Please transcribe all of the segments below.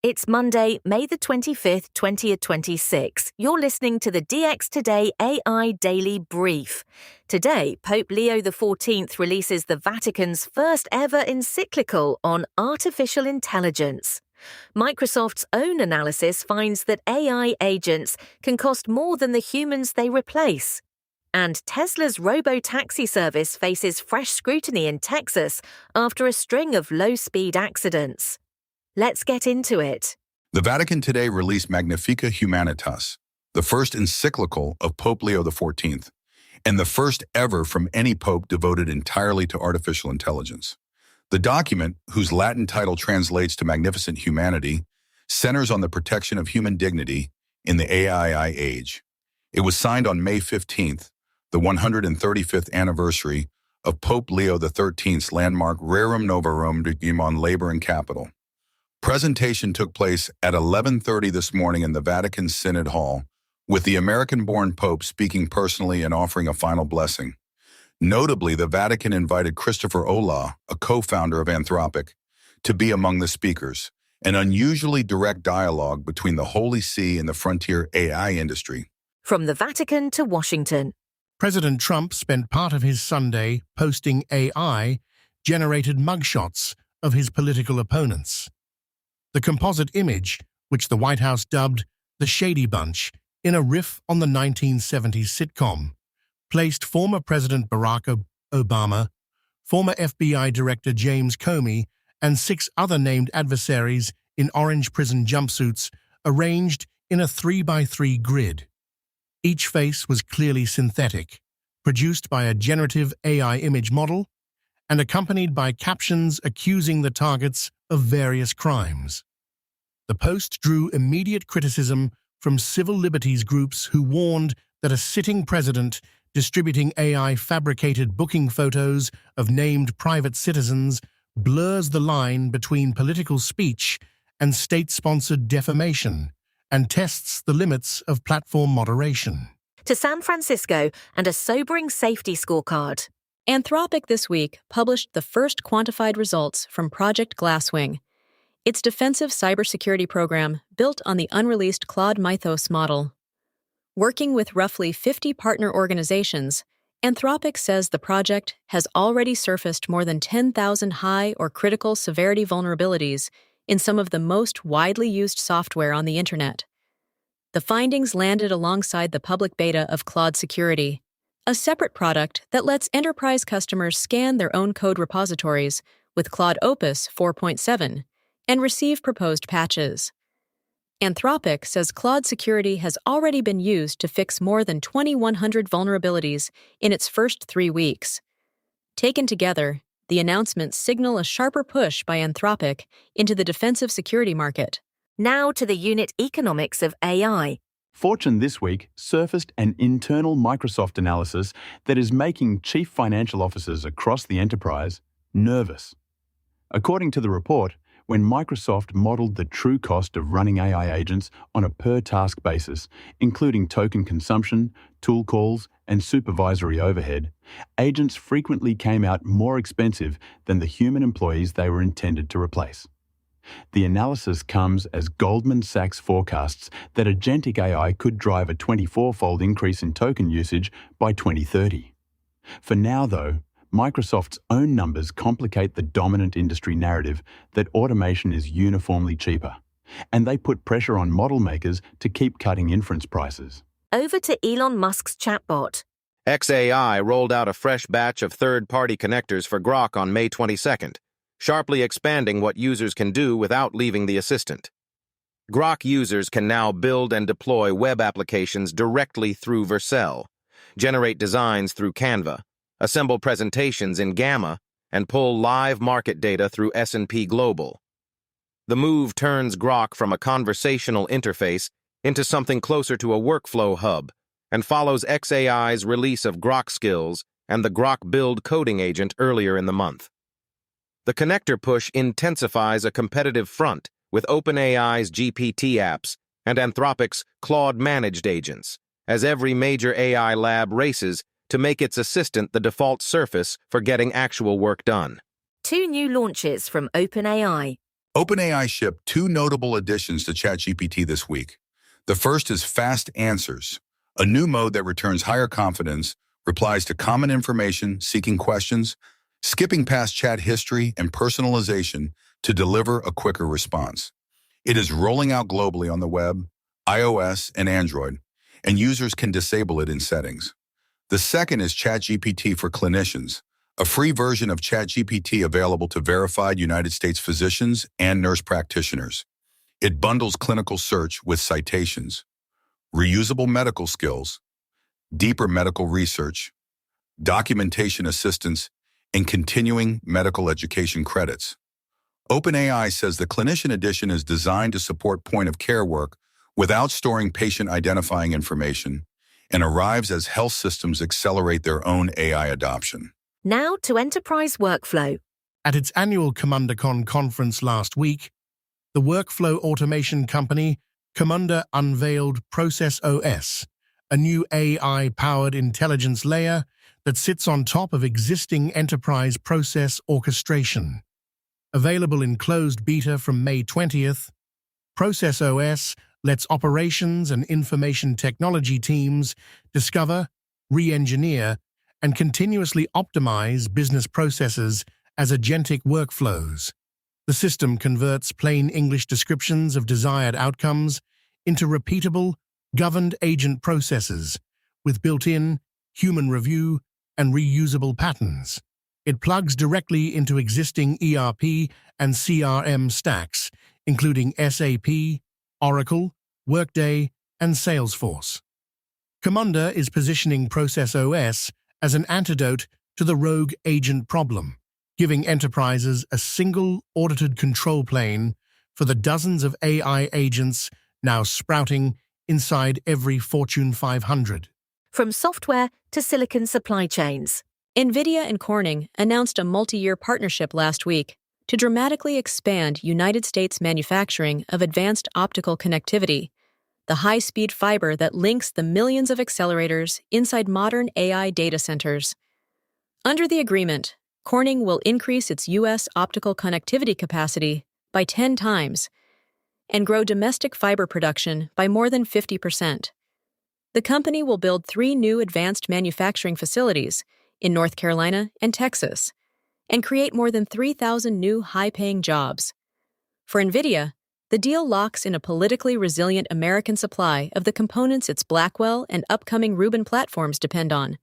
It's Monday, May the 25th, 2026. You're listening to the DX Today AI Daily Brief. Today, Pope Leo XIV releases the Vatican's first ever encyclical on artificial intelligence. Microsoft's own analysis finds that AI agents can cost more than the humans they replace. And Tesla's robo-taxi service faces fresh scrutiny in Texas after a string of low-speed accidents. Let's get into it. The Vatican today released Magnifica Humanitas, the first encyclical of Pope Leo XIV, and the first ever from any pope devoted entirely to artificial intelligence. The document, whose Latin title translates to Magnificent Humanity, centers on the protection of human dignity in the AI age. It was signed on May 15th, the 135th anniversary of Pope Leo XIII's landmark Rerum Novarum Regime on Labor and Capital. Presentation took place at 11:30 this morning in the Vatican Synod Hall, with the American-born Pope speaking personally and offering a final blessing. Notably, the Vatican invited Christopher Olah, a co-founder of Anthropic, to be among the speakers, an unusually direct dialogue between the Holy See and the frontier AI industry. From the Vatican to Washington. President Trump spent part of his Sunday posting AI-generated mugshots of his political opponents. The composite image, which the White House dubbed the Shady Bunch, in a riff on the 1970s sitcom, placed former President Barack Obama, former FBI Director James Comey, and 6 other named adversaries in orange prison jumpsuits arranged in a 3x3 grid. Each face was clearly synthetic, produced by a generative AI image model, and accompanied by captions accusing the targets of various crimes. The post drew immediate criticism from civil liberties groups who warned that a sitting president distributing AI-fabricated booking photos of named private citizens blurs the line between political speech and state-sponsored defamation and tests the limits of platform moderation. To San Francisco and a sobering safety scorecard. Anthropic this week published the first quantified results from Project Glasswing, its defensive cybersecurity program built on the unreleased Claude Mythos model. Working with roughly 50 partner organizations, Anthropic says the project has already surfaced more than 10,000 high or critical severity vulnerabilities in some of the most widely used software on the Internet. The findings landed alongside the public beta of Claude Security, a separate product that lets enterprise customers scan their own code repositories with Claude Opus 4.7 and receive proposed patches. Anthropic says Claude Security has already been used to fix more than 2,100 vulnerabilities in its first 3 weeks. Taken together, the announcements signal a sharper push by Anthropic into the defensive security market. Now to the unit economics of AI. Fortune this week surfaced an internal Microsoft analysis that is making chief financial officers across the enterprise nervous. According to the report, when Microsoft modeled the true cost of running AI agents on a per-task basis, including token consumption, tool calls, and supervisory overhead, agents frequently came out more expensive than the human employees they were intended to replace. The analysis comes as Goldman Sachs forecasts that agentic AI could drive a 24-fold increase in token usage by 2030. For now, though, Microsoft's own numbers complicate the dominant industry narrative that automation is uniformly cheaper, and they put pressure on model makers to keep cutting inference prices. Over to Elon Musk's chatbot. xAI rolled out a fresh batch of third-party connectors for Grok on May 22nd, sharply expanding what users can do without leaving the assistant. Grok users can now build and deploy web applications directly through Vercel, generate designs through Canva, assemble presentations in Gamma, and pull live market data through S&P Global. The move turns Grok from a conversational interface into something closer to a workflow hub, and follows xAI's release of Grok Skills and the Grok Build coding agent earlier in the month. The connector push intensifies a competitive front with OpenAI's GPT apps and Anthropic's Claude-managed agents, as every major AI lab races to make its assistant the default surface for getting actual work done. 2 new launches from OpenAI. OpenAI shipped two notable additions to ChatGPT this week. The first is Fast Answers, a new mode that returns higher confidence, replies to common information, seeking questions, skipping past chat history and personalization to deliver a quicker response. It is rolling out globally on the web, iOS, and Android, and users can disable it in settings. The second is ChatGPT for Clinicians, a free version of ChatGPT available to verified United States physicians and nurse practitioners. It bundles clinical search with citations, reusable medical skills, deeper medical research, documentation assistance, and continuing medical education credits. OpenAI says the Clinician Edition is designed to support point-of-care work without storing patient-identifying information and arrives as health systems accelerate their own AI adoption. Now to enterprise workflow. At its annual CommanderCon conference last week, the workflow automation company Commander unveiled Process OS, a new AI-powered intelligence layer that sits on top of existing enterprise process orchestration. Available in closed beta from May 20th, Process OS lets operations and information technology teams discover, re-engineer, and continuously optimize business processes as agentic workflows. The system converts plain English descriptions of desired outcomes into repeatable, governed agent processes with built-in human review and reusable patterns. It plugs directly into existing ERP and CRM stacks, including SAP, Oracle, Workday, and Salesforce. Commander is positioning Process OS as an antidote to the rogue agent problem, giving enterprises a single audited control plane for the dozens of AI agents now sprouting inside every Fortune 500. From software to silicon supply chains. NVIDIA and Corning announced a multi-year partnership last week to dramatically expand United States manufacturing of advanced optical connectivity, the high-speed fiber that links the millions of accelerators inside modern AI data centers. Under the agreement, Corning will increase its U.S. optical connectivity capacity by 10 times and grow domestic fiber production by more than 50%. The company will build 3 new advanced manufacturing facilities in North Carolina and Texas, and create more than 3,000 new high-paying jobs. For NVIDIA, the deal locks in a politically resilient American supply of the components its Blackwell and upcoming Rubin platforms depend on.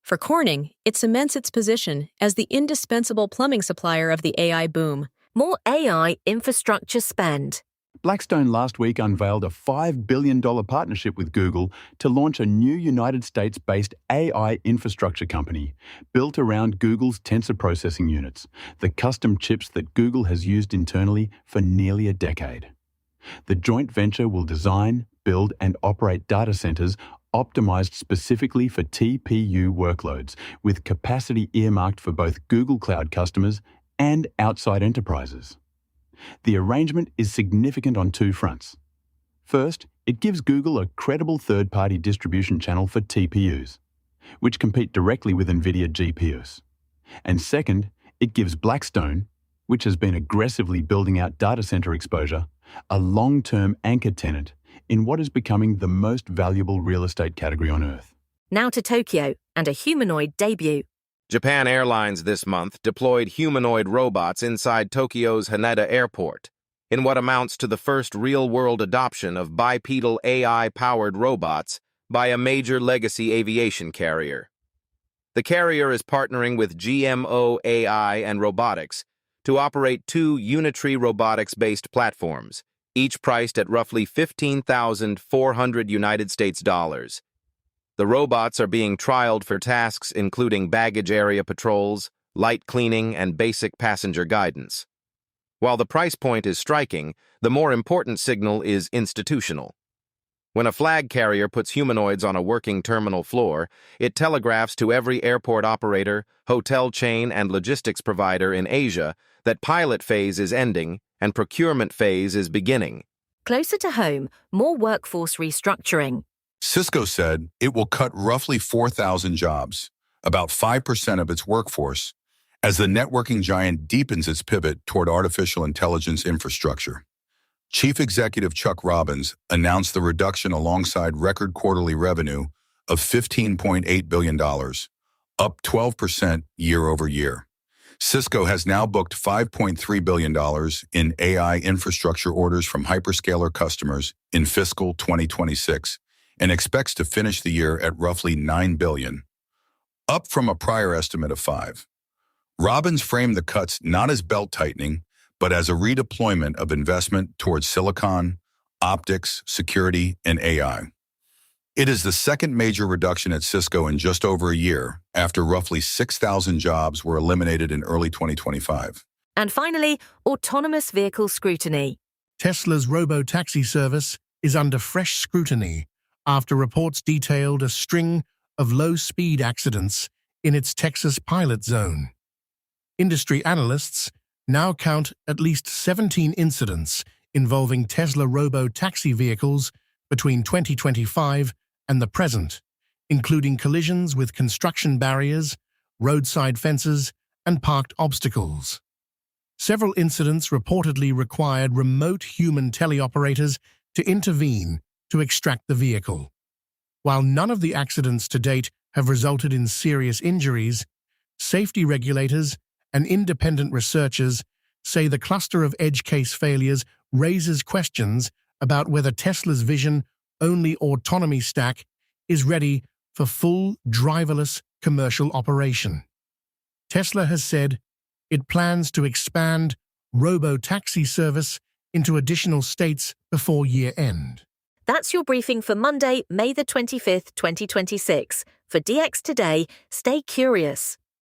For Corning, it cements its position as the indispensable plumbing supplier of the AI boom. More AI infrastructure spend. Blackstone last week unveiled a $5 billion partnership with Google to launch a new United States-based AI infrastructure company built around Google's tensor processing units, the custom chips that Google has used internally for nearly a decade. The joint venture will design, build, and operate data centers optimized specifically for TPU workloads, with capacity earmarked for both Google Cloud customers and outside enterprises. The arrangement is significant on 2 fronts. First, it gives Google a credible third-party distribution channel for TPUs, which compete directly with NVIDIA GPUs. And second, it gives Blackstone, which has been aggressively building out data center exposure, a long-term anchor tenant in what is becoming the most valuable real estate category on Earth. Now to Tokyo and a humanoid debut. Japan Airlines this month deployed humanoid robots inside Tokyo's Haneda Airport, in what amounts to the first real-world adoption of bipedal AI-powered robots by a major legacy aviation carrier. The carrier is partnering with GMO AI and Robotics to operate 2 Unitree robotics-based platforms, each priced at roughly $15,400 United States dollars. The robots are being trialed for tasks including baggage area patrols, light cleaning, and basic passenger guidance. While the price point is striking, the more important signal is institutional. When a flag carrier puts humanoids on a working terminal floor, it telegraphs to every airport operator, hotel chain, and logistics provider in Asia that pilot phase is ending and procurement phase is beginning. Closer to home, more workforce restructuring. Cisco said it will cut roughly 4,000 jobs, about 5% of its workforce, as the networking giant deepens its pivot toward artificial intelligence infrastructure. Chief Executive Chuck Robbins announced the reduction alongside record quarterly revenue of $15.8 billion, up 12% year over year. Cisco has now booked $5.3 billion in AI infrastructure orders from hyperscaler customers in fiscal 2026 and expects to finish the year at roughly $9 billion, up from a prior estimate of $5 billion. Robbins framed the cuts not as belt-tightening, but as a redeployment of investment towards silicon, optics, security, and AI. It is the second major reduction at Cisco in just over a year, after roughly 6,000 jobs were eliminated in early 2025. And finally, autonomous vehicle scrutiny. Tesla's robo-taxi service is under fresh scrutiny after reports detailed a string of low-speed accidents in its Texas pilot zone. Industry analysts now count at least 17 incidents involving Tesla robo-taxi vehicles between 2025 and the present, including collisions with construction barriers, roadside fences, and parked obstacles. Several incidents reportedly required remote human teleoperators to intervene to extract the vehicle. While none of the accidents to date have resulted in serious injuries, safety regulators and independent researchers say the cluster of edge case failures raises questions about whether Tesla's vision-only autonomy stack is ready for full driverless commercial operation. Tesla has said it plans to expand robo-taxi service into additional states before year-end. That's your briefing for Monday, May the 25th, 2026. For DX Today, stay curious.